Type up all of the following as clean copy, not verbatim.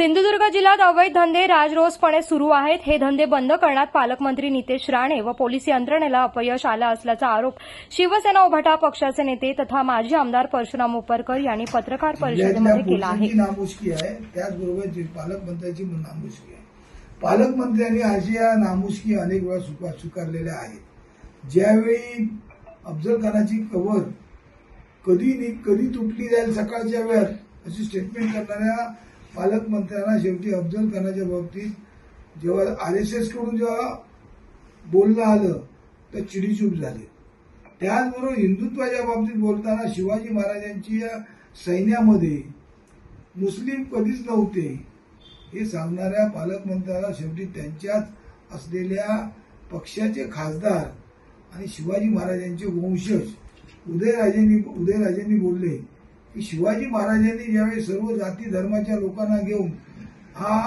सिंधुदुर्ग जिल्ह्यात अवैध धंदे राजरोसपणे सुरू आहेत. हे धंदे बंद करण्यात पालकमंत्री नितेश राणे व पोलीस यंत्रणेला अपयश आलं असल्याचा आरोप शिवसेना उभाटा पक्षाचे नेते तथा माजी आमदार परशुराम उपरकर यांनी पत्रकार परिषदेमध्ये केला आहे. नामुष्की आहे, त्याचबरोबर पालकमंत्र्यांची नामुष्की आहे. पालकमंत्र्यांनी अशी या नामुष्की अनेक वेळा स्वीकारलेल्या आहेत. ज्यावेळी अफजल खानाची कबर कधी तुटली जाईल सकाळच्या वेळात अशी स्टेटमेंट करणाऱ्या पालकमंत्र्यांना शेवटी अफजल खानाच्या बाबतीत जेव्हा आरएसएस कडून जेव्हा बोलणं आलं तर चिडीचूप झाली. त्याचबरोबर हिंदुत्वाच्या बाबतीत बोलताना शिवाजी महाराजांची या सैन्यामध्ये मुस्लिम कधीच नव्हते हे सांगणाऱ्या पालकमंत्र्याला शेवटी त्यांच्यात असलेल्या पक्षाचे खासदार आणि शिवाजी महाराजांचे वंशज उदयराजेंनी बोलले की शिवाजी महाराजांनी ज्यावेळी सर्व जाती धर्माच्या लोकांना घेऊन हा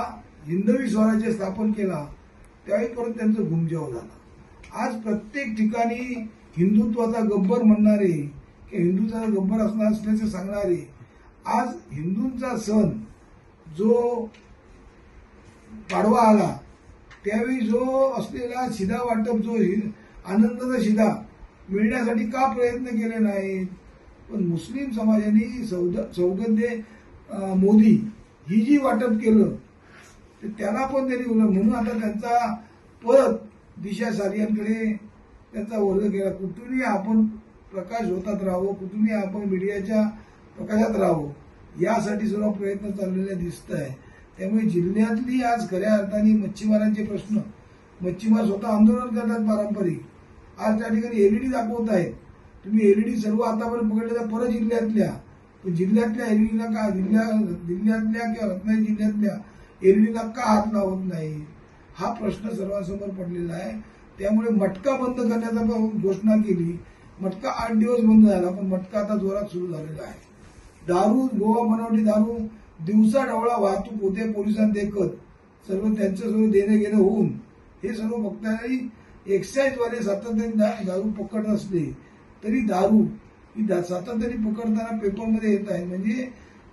हिंदवी स्वराज्य स्थापन केला त्यावेळी परत त्यांचं घुमजाव झाला. आज प्रत्येक ठिकाणी हिंदुत्वाचा गब्बर म्हणणारे की हिंदुत्वाचा गब्बर असल्याचं सांगणारे आज हिंदूंचा सण जो पाडवा आला त्यावेळी जो असलेला शिधा वाटप जो आनंदाचा शिधा मिळण्यासाठी का प्रयत्न केले नाहीत. पण मुस्लिम समाजाने सौगंधे मोदी ही जी वाटप केलं तर त्याला पण त्यांनी बोललं म्हणून आता त्यांचा परत दिशा सारियांकडे त्यांचा वर्ग केला. कुठूनही आपण प्रकाश होतात राहावं, कुठूनही आपण मीडियाच्या प्रकाशात राहावं यासाठी सर्व प्रयत्न चाललेले दिसत आहे. त्यामुळे जिल्ह्यातली आज खऱ्या अर्थाने मच्छीमारांचे प्रश्न मच्छीमार स्वतः आंदोलन करतात पारंपरिक. आज त्या ठिकाणी एलईडी दाखवत आहेत. तुम्ही एलईडी सर्व आतापर्यंत पकडले तर परत जिल्ह्यातल्या एलईडीला का जिल्ह्यातल्या किंवा रत्नागिरी जिल्ह्यातल्या एलईडीला का हात लावत नाही हा प्रश्न सर्वांसमोर पडलेला आहे. त्यामुळे मटका बंद करण्याचा घोषणा केली. मटका 8 दिवस बंद झाला पण मटका आता जोरात सुरू झालेला आहे. दारू गोवा बनावटी दारू दिवसा ढवळा वाहतूक होते पोलिसांना देखत सर्व त्यांचं सर्व देणं घेणं होऊन हे सर्व बघताना एक्साईजवाले सातत्याने दारू पकडत असले तरी दारू ही सातत्याने पकडताना पेपरमध्ये येत आहे. म्हणजे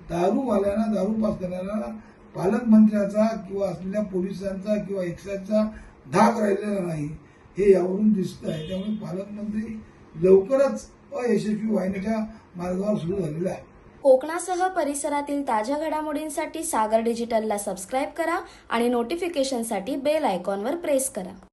दारूवाल्यांना दारू पास करणाऱ्याला पालकमंत्र्याचा किंवा असलेल्या पोलिसांचा किंवा एक्साईजचा धाक राहिलेला नाही हे यावरून दिसत आहे. त्यामुळे पालकमंत्री लवकरच अयशस्वी व्हायच्या मार्गावर सुरू झालेला आहे. कोकणासह परिसरातील ताज्या घडामोडींसाठी सागर डिजिटलला सबस्क्राईब करा आणि नोटिफिकेशनसाठी बेल आयकॉनवर प्रेस करा.